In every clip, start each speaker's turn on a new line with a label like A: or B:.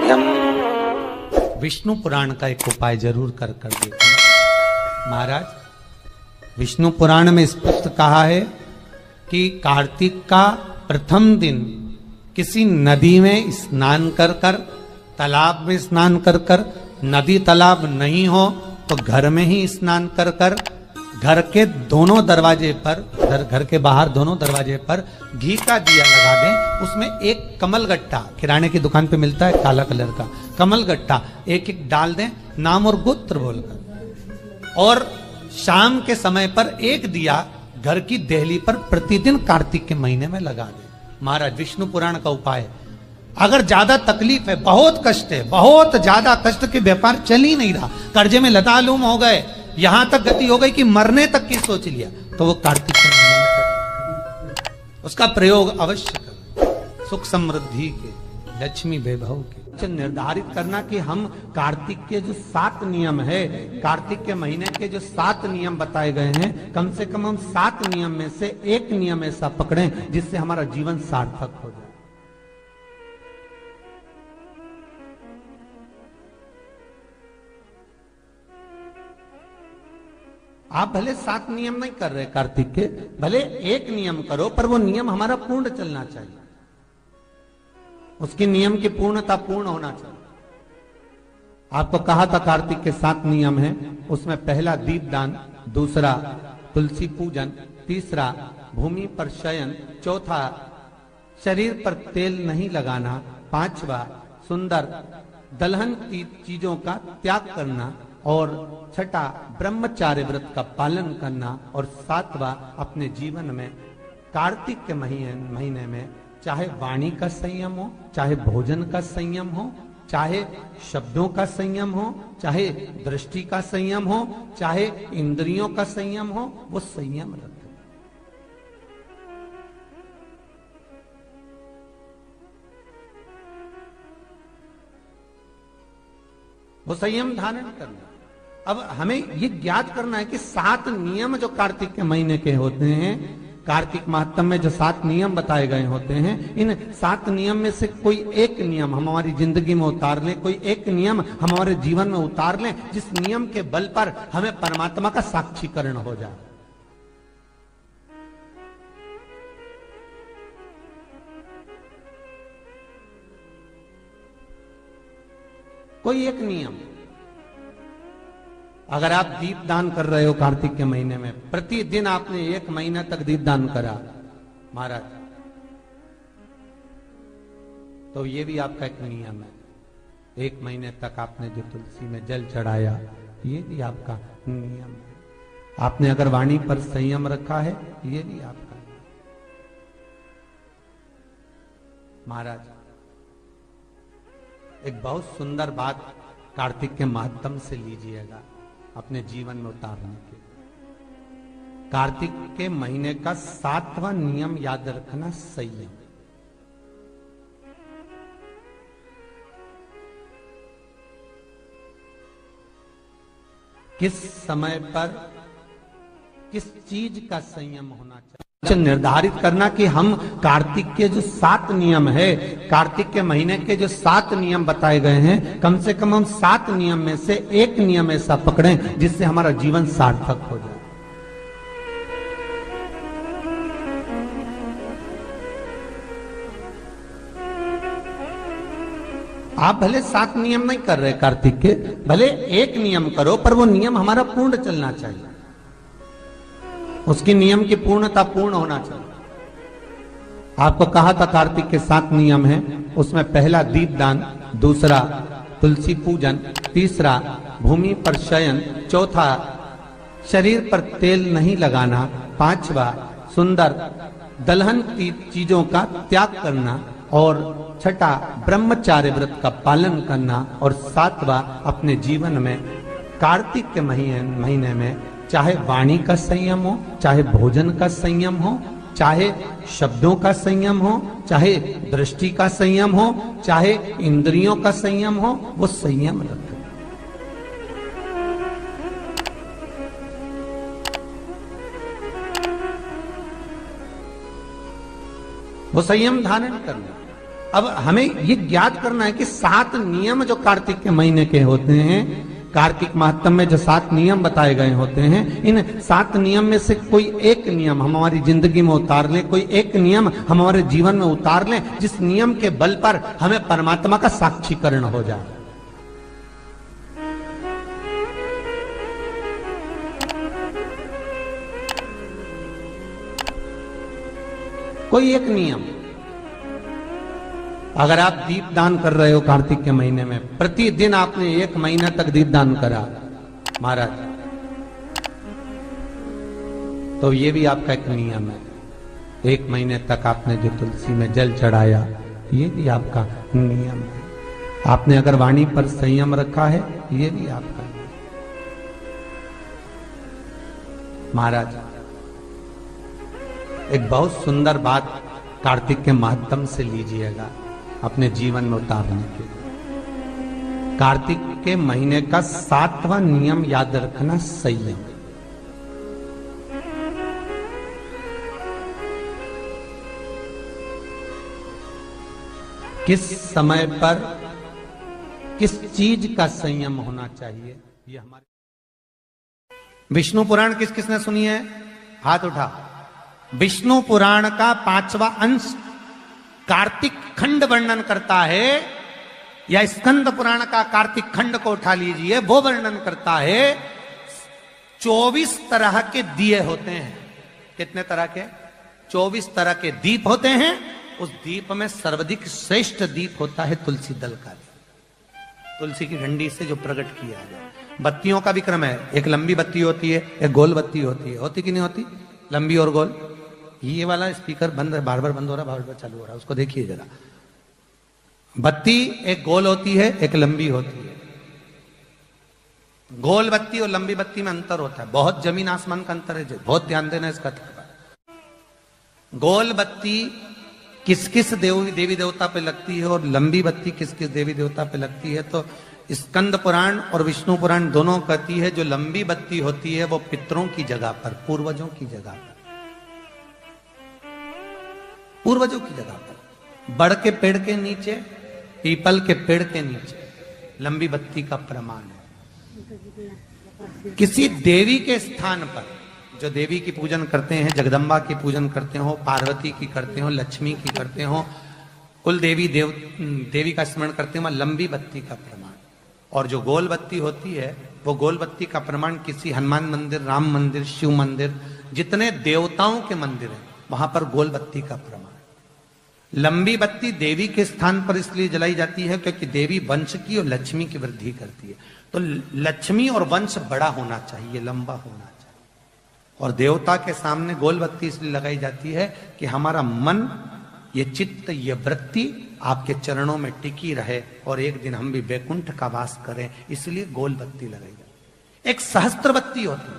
A: साध्यम।
B: विष्णु पुराण का एक उपाय जरूर कर देखना महाराज। विष्णु पुराण में स्पष्ट कहा है कि कार्तिक का प्रथम दिन किसी नदी में स्नान कर कर, तालाब में स्नान कर कर, नदी तालाब नहीं हो तो घर में ही स्नान कर कर, घर के दोनों दरवाजे पर, घर के बाहर दोनों दरवाजे पर घी का दिया लगा दें। उसमें एक कमल गट्टा, किराने की दुकान पे मिलता है काला कलर का कमल गट्टा, एक एक डाल दें नाम और गोत्र बोलकर, और शाम के समय पर एक दिया घर की देहली पर प्रतिदिन कार्तिक के महीने में लगा दें। महाराज विष्णु पुराण का उपाय है। अगर ज्यादा तकलीफ है, बहुत कष्ट है, बहुत ज्यादा कष्ट के व्यापार चल ही नहीं रहा, कर्जे में लतालूम हो गए, यहां तक गति हो गई कि मरने तक की सोच लिया, तो वो कार्तिक के महीने में कर, उसका प्रयोग अवश्य करें। सुख समृद्धि के, लक्ष्मी वैभव के निर्धारित करना कि हम कार्तिक के जो 7 नियम है, कार्तिक के महीने के जो 7 नियम बताए गए हैं, कम से कम हम 7 नियम में से एक नियम ऐसा पकड़ें जिससे हमारा जीवन सार्थक हो जाए। आप भले 7 नियम नहीं कर रहे कार्तिक के, भले एक नियम करो, पर वो नियम हमारा पूर्ण चलना चाहिए, उसके नियम की पूर्णता पूर्ण होना चाहिए। आपको कहा था कार्तिक के 7 नियम हैं, उसमें पहला दीपदान, दूसरा तुलसी पूजन, तीसरा भूमि पर शयन, चौथा शरीर पर तेल नहीं लगाना, पांचवा सुंदर दलहन की चीजों का त्याग करना, और छठा ब्रह्मचार्य व्रत का पालन करना, और सातवां अपने जीवन में कार्तिक के महीने में चाहे वाणी का संयम हो, चाहे भोजन का संयम हो, चाहे शब्दों का संयम हो, चाहे दृष्टि का संयम हो, चाहे इंद्रियों का संयम हो, वो संयम रखें। वो संयम धारण करना। अब हमें ये ज्ञात करना है कि 7 नियम जो कार्तिक के महीने के होते हैं, कार्तिक माहत्म में जो 7 नियम बताए गए होते हैं, इन 7 नियम में से कोई एक नियम हम हमारी जिंदगी में उतार लें, कोई एक नियम हम हमारे जीवन में उतार लें, जिस नियम के बल पर हमें परमात्मा का साक्षीकरण हो जाए। कोई एक नियम। अगर आप दीप दान कर रहे हो कार्तिक के महीने में, प्रतिदिन आपने 1 महीना तक दीप दान करा महाराज, तो ये भी आपका एक नियम है। 1 महीने तक आपने जो तुलसी में जल चढ़ाया, ये भी आपका नियम है। आपने अगर वाणी पर संयम रखा है, ये भी आपका महाराज। एक बहुत सुंदर बात कार्तिक के माध्यम से लीजिएगा अपने जीवन में उतारने के। कार्तिक के महीने का 7वां नियम याद रखना, संयम। किस समय पर किस चीज का संयम होना चाहिए, निर्धारित करना कि हम कार्तिक के जो 7 नियम है, कार्तिक के महीने के जो 7 नियम बताए गए हैं, कम से कम हम 7 नियम में से एक नियम ऐसा पकड़ें जिससे हमारा जीवन सार्थक हो जाए। आप भले 7 नियम नहीं कर रहे कार्तिक के, भले एक नियम करो, पर वो नियम हमारा पूर्ण चलना चाहिए, उसकी नियम की पूर्णता पूर्ण होना चाहिए। आपको कहा था कार्तिक के 7 नियम हैं, उसमें पहला दीपदान, दूसरा तुलसी पूजन, तीसरा भूमि पर शयन, चौथा शरीर पर तेल नहीं लगाना, पांचवा सुंदर दलहन की चीजों का त्याग करना, और छठा ब्रह्मचार्य व्रत का पालन करना, और सातवां अपने जीवन में कार्तिक के महीने में चाहे वाणी का संयम हो, चाहे भोजन का संयम हो, चाहे शब्दों का संयम हो, चाहे दृष्टि का संयम हो, चाहे इंद्रियों का संयम हो, वो संयम रखें। वो संयम धारण करना। अब हमें ये ज्ञात करना है कि 7 नियम जो कार्तिक के महीने के होते हैं, कार्तिक महात्म में जो 7 नियम बताए गए होते हैं, इन 7 नियम में से कोई एक नियम हम हमारी जिंदगी में उतार लें, कोई एक नियम हम हमारे जीवन में उतार लें, जिस नियम के बल पर हमें परमात्मा का साक्षीकरण हो जाए। कोई एक नियम, अगर आप दीप दान कर रहे हो कार्तिक के महीने में, प्रतिदिन आपने 1 महीना तक दीप दान करा महाराज, तो ये भी आपका एक नियम है। 1 महीने तक आपने जो तुलसी में जल चढ़ाया, ये भी आपका नियम है। आपने अगर वाणी पर संयम रखा है, ये भी आपका नियम। महाराज एक बहुत सुंदर बात कार्तिक के माध्यम से लीजिएगा अपने जीवन में उतारने के लिए। कार्तिक के महीने का 7वां नियम याद रखना, संयम। किस समय पर किस चीज का संयम होना चाहिए, ये हमारे विष्णु पुराण किस किसने सुनी है? हाथ उठा। विष्णु पुराण का 5वां अंश कार्तिक खंड वर्णन करता है, या स्कंद पुराण का कार्तिक खंड को उठा लीजिए, वो वर्णन करता है 24 तरह के दिए होते हैं। कितने तरह के? 24 तरह के दीप होते हैं। उस दीप में सर्वाधिक श्रेष्ठ दीप होता है तुलसी दल का, तुलसी की डंडी से जो प्रकट किया जाए। बत्तियों का भी क्रम है, एक लंबी बत्ती होती है, एक गोल बत्ती होती है। होती कि नहीं होती? लंबी और गोल। ये वाला स्पीकर बंद है, बार बार बंद हो रहा, बार बार चालू हो रहा, उसको देखिए जरा। बत्ती एक गोल होती है, एक लंबी होती है। गोल बत्ती और लंबी बत्ती में अंतर होता है, बहुत जमीन आसमान का अंतर है, बहुत ध्यान देना इसका। गोल बत्ती किस किस देवी देवता पे लगती है और लंबी बत्ती किस किस देवी देवता पे लगती है, तो स्कंद पुराण और विष्णु पुराण दोनों कहती है जो लंबी बत्ती होती है वो पितरों की जगह पर, पूर्वजों की जगह पर, पूर्वजों की जगह पर, बड़ के पेड़ के नीचे, पीपल के पेड़ के नीचे लंबी बत्ती का प्रमाण है। किसी देवी के स्थान पर, जो देवी की पूजन करते हैं, जगदम्बा की पूजन करते हो, पार्वती की करते हो, लक्ष्मी की करते हो, कुल देवी का स्मरण करते हो, लंबी बत्ती का प्रमाण। और जो गोल बत्ती होती है वो गोल बत्ती का प्रमाण किसी हनुमान मंदिर, राम मंदिर, शिव मंदिर, जितने देवताओं के मंदिर हैं वहां पर गोल बत्ती का प्रमाण। लंबी बत्ती देवी के स्थान पर इसलिए जलाई जाती है क्योंकि देवी वंश की और लक्ष्मी की वृद्धि करती है, तो लक्ष्मी और वंश बड़ा होना चाहिए, लंबा होना चाहिए। और देवता के सामने गोल बत्ती इसलिए लगाई जाती है कि हमारा मन, ये चित्त, ये वृत्ति आपके चरणों में टिकी रहे और एक दिन हम भी वैकुंठ का वास करें, इसलिए गोल बत्ती लगाई जाती है। एक सहस्त्र बत्ती होती है,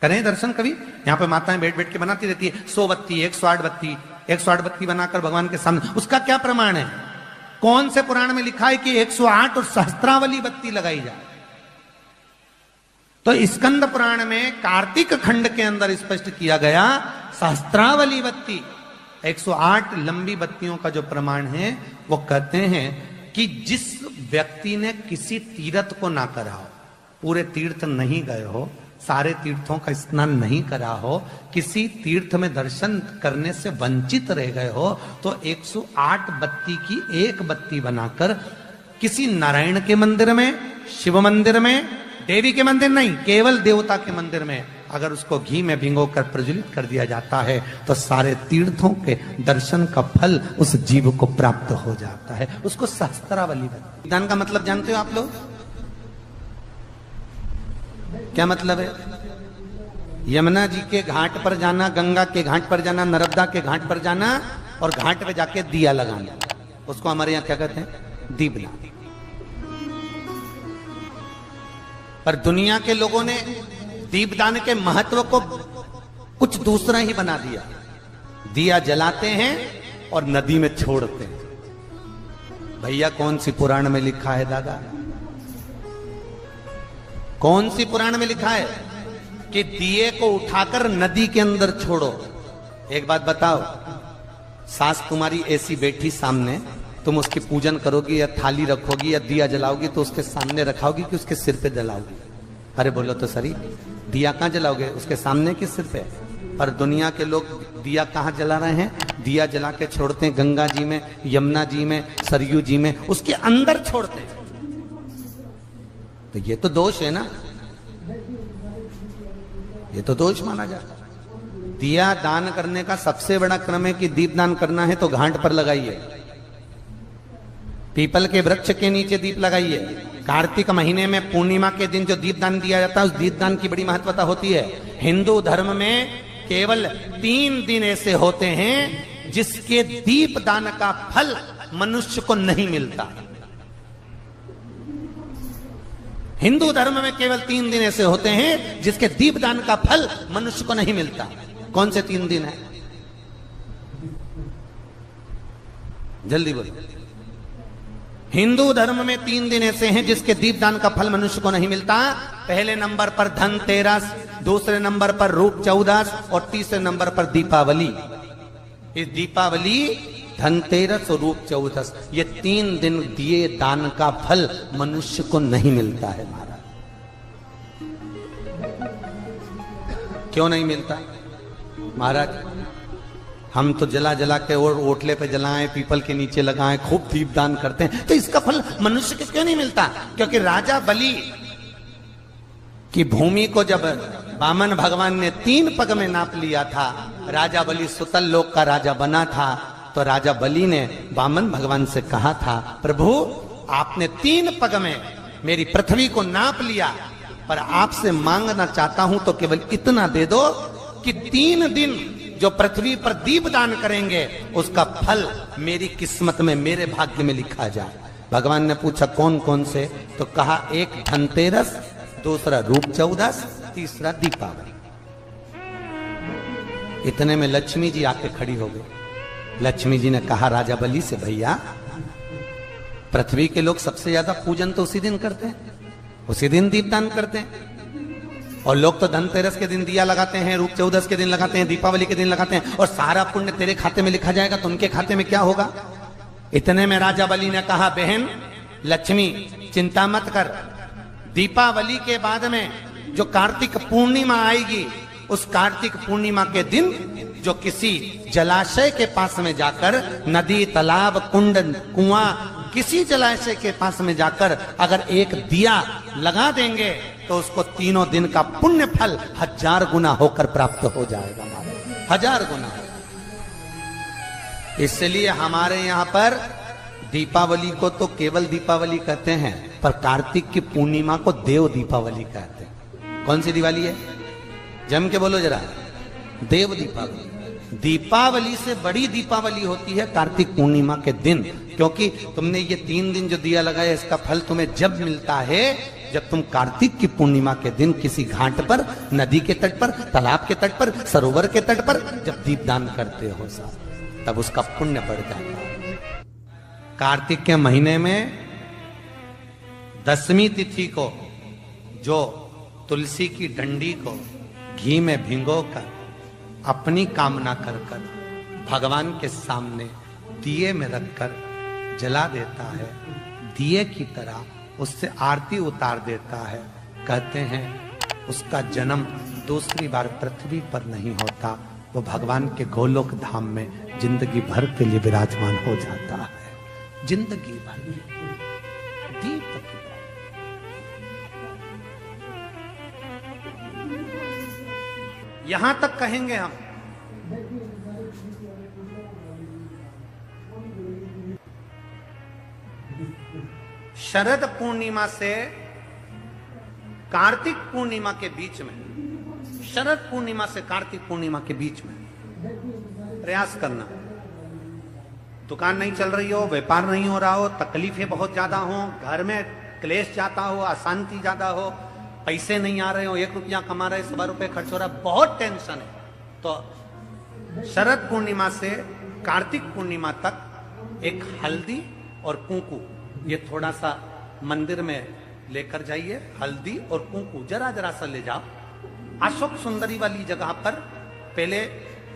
B: करें दर्शन कभी? यहाँ पे माताएं बैठ बैठ के बनाती रहती है 100 बत्ती, 108 बत्ती, 108 बत्ती बनाकर भगवान के सामने, उसका क्या प्रमाण है? कौन से पुराण में लिखा है कि 108 और सहस्त्रावली बत्ती लगाई जाए? तो स्कंद पुराण में कार्तिक खंड के अंदर स्पष्ट किया गया, सहस्त्रावली बत्ती, 108 लंबी बत्तियों का जो प्रमाण है, वो कहते हैं कि जिस व्यक्ति ने किसी तीर्थ को ना करा हो, पूरे तीर्थ नहीं गए हो, सारे तीर्थों का स्नान नहीं करा हो, किसी तीर्थ में दर्शन करने से वंचित रह गए हो, तो 108 बत्ती की एक बत्ती बनाकर किसी नारायण के मंदिर में, शिव मंदिर में, देवी के मंदिर नहीं, केवल देवता के मंदिर में अगर उसको घी में भिगोकर प्रज्वलित कर दिया जाता है तो सारे तीर्थों के दर्शन का फल उस जीव को प्राप्त हो जाता है। उसको सहस्त्रावली बत्ती। दान का मतलब जानते हो आप लोग? क्या मतलब है? यमुना जी के घाट पर जाना, गंगा के घाट पर जाना, नर्मदा के घाट पर जाना और घाट पे जाके दिया लगाना, उसको हमारे यहाँ क्या कहते हैं? दीपदान। पर दुनिया के लोगों ने दीपदान के महत्व को कुछ दूसरा ही बना दिया। दिया जलाते हैं और नदी में छोड़ते हैं। भैया कौन सी पुराण में लिखा है दादा? कौन सी पुराण में लिखा है कि दिए को उठाकर नदी के अंदर छोड़ो? एक बात बताओ, सास तुम्हारी ऐसी बैठी सामने, तुम उसकी पूजन करोगी या थाली रखोगी या दिया जलाओगी तो उसके सामने रखाओगी कि उसके सिर पे जलाओगी? अरे बोलो तो सही, दिया कहाँ जलाओगे? उसके सामने कि सिर पे? पर दुनिया के लोग दिया कहाँ जला रहे हैं? दिया जला के छोड़ते हैं गंगा जी में, यमुना जी में, सरयू जी में, उसके अंदर छोड़ते हैं। तो ये तो दोष है ना, ये तो दोष माना जाता है। दिया दान करने का सबसे बड़ा क्रम है कि दीप दान करना है तो घाट पर लगाइए, पीपल के वृक्ष के नीचे दीप लगाइए। कार्तिक महीने में पूर्णिमा के दिन जो दीपदान दिया जाता है, उस दीपदान की बड़ी महत्वता होती है। हिंदू धर्म में केवल 3 दिन ऐसे होते हैं जिसके दीपदान का फल मनुष्य को नहीं मिलता। हिंदू धर्म में केवल 3 दिन ऐसे होते हैं जिसके दीपदान का फल मनुष्य को नहीं मिलता। कौन से 3 दिन है? जल्दी बोलो। हिंदू धर्म में 3 दिन ऐसे हैं जिसके दीपदान का फल मनुष्य को नहीं मिलता। पहले नंबर पर धनतेरस, दूसरे नंबर पर रूप चौदस और तीसरे नंबर पर दीपावली। इस दीपावली, धनतेरस और रूप चौदस, ये 3 दिन दिए दान का फल मनुष्य को नहीं मिलता है महाराज। क्यों नहीं मिलता महाराज? हम तो जला जला के और ओटले पे जलाएं, पीपल के नीचे लगाएं, खूब दीपदान करते हैं, तो इसका फल मनुष्य को क्यों नहीं मिलता? क्योंकि राजा बलि की भूमि को जब वामन भगवान ने 3 पग में नाप लिया था, राजा बलि सुतल लोक का राजा बना था, तो राजा बलि ने वामन भगवान से कहा था, प्रभु आपने 3 पग में मेरी पृथ्वी को नाप लिया, पर आपसे मांगना चाहता हूं तो केवल इतना दे दो कि 3 दिन जो पृथ्वी पर दीपदान करेंगे उसका फल मेरी किस्मत में, मेरे भाग्य में लिखा जाए। भगवान ने पूछा कौन कौन से? तो कहा एक धनतेरस, दूसरा रूप चौदस, तीसरा दीपावली। इतने में लक्ष्मी जी आके खड़ी हो गई। लक्ष्मी जी ने कहा राजा बलि से, भैया पृथ्वी के लोग सबसे ज्यादा पूजन तो उसी दिन करते हैं, उसी दिन दीपदान करते हैं, और लोग तो धनतेरस के दिन दिया लगाते हैं, रूप चौदस के दिन लगाते हैं, दीपावली के दिन लगाते हैं, और सारा पुण्य तेरे खाते में लिखा जाएगा, तो उनके खाते में क्या होगा? इतने में राजा बलि ने कहा, बहन लक्ष्मी चिंता मत कर, दीपावली के बाद में जो कार्तिक पूर्णिमा आएगी, उस कार्तिक पूर्णिमा के दिन जो किसी जलाशय के पास में जाकर, नदी, तालाब, कुंड, कुआं, किसी जलाशय के पास में जाकर अगर एक दिया लगा देंगे तो उसको 3 दिन का पुण्य फल 1000 गुना होकर प्राप्त हो जाएगा। 1000 गुना। इसलिए हमारे यहाँ पर दीपावली को तो केवल दीपावली कहते हैं, पर कार्तिक की पूर्णिमा को देव दीपावली कहते हैं। कौन सी दिवाली है? जम के बोलो जरा। देव दीपावली। दीपावली से बड़ी दीपावली होती है कार्तिक पूर्णिमा के दिन, क्योंकि तुमने ये 3 दिन जो दिया लगाया, इसका फल तुम्हें जब मिलता है जब तुम कार्तिक की पूर्णिमा के दिन किसी घाट पर, नदी के तट पर, तालाब के तट पर, सरोवर के तट पर जब दीपदान करते हो साहब, तब उसका पुण्य बढ़ जाता है। कार्तिक के महीने में 10वीं तिथि को जो तुलसी की डंडी को घी में भिगोकर अपनी कामना कर कर भगवान के सामने दिए में रखकर जला देता है, दिए की तरह उससे आरती उतार देता है, कहते हैं उसका जन्म दूसरी बार पृथ्वी पर नहीं होता, वो भगवान के गोलोक धाम में जिंदगी भर के लिए विराजमान हो जाता है। जिंदगी भर दीप की यहां तक कहेंगे हम, शरद पूर्णिमा से कार्तिक पूर्णिमा के बीच में, शरद पूर्णिमा से कार्तिक पूर्णिमा के बीच में प्रयास करना। दुकान नहीं चल रही हो, व्यापार नहीं हो रहा हो, तकलीफें बहुत ज्यादा हो, घर में क्लेश ज्यादा हो, अशांति ज्यादा हो, पैसे नहीं आ रहे हो, 1 रुपया कमा रहे 100 रुपये खर्च हो रहा है, बहुत टेंशन है, तो शरद पूर्णिमा से कार्तिक पूर्णिमा तक एक हल्दी और कुंकू, ये थोड़ा सा मंदिर में लेकर जाइए, हल्दी और कुंकू जरा जरा सा ले जाओ, अशोक सुंदरी वाली जगह पर पहले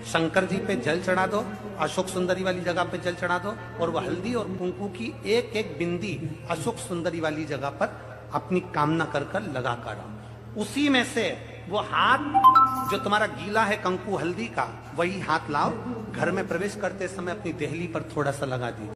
B: शंकर जी पे जल चढ़ा दो, अशोक सुंदरी वाली जगह पे जल चढ़ा दो, और वह हल्दी और कुंकू की एक एक बिंदी अशोक सुंदरी वाली जगह पर अपनी कामना कर कर लगा कर आओ। उसी में से वो हाथ जो तुम्हारा गीला है कंकु हल्दी का, वही हाथ लाओ, घर में प्रवेश करते समय अपनी देहली पर थोड़ा सा लगा दी।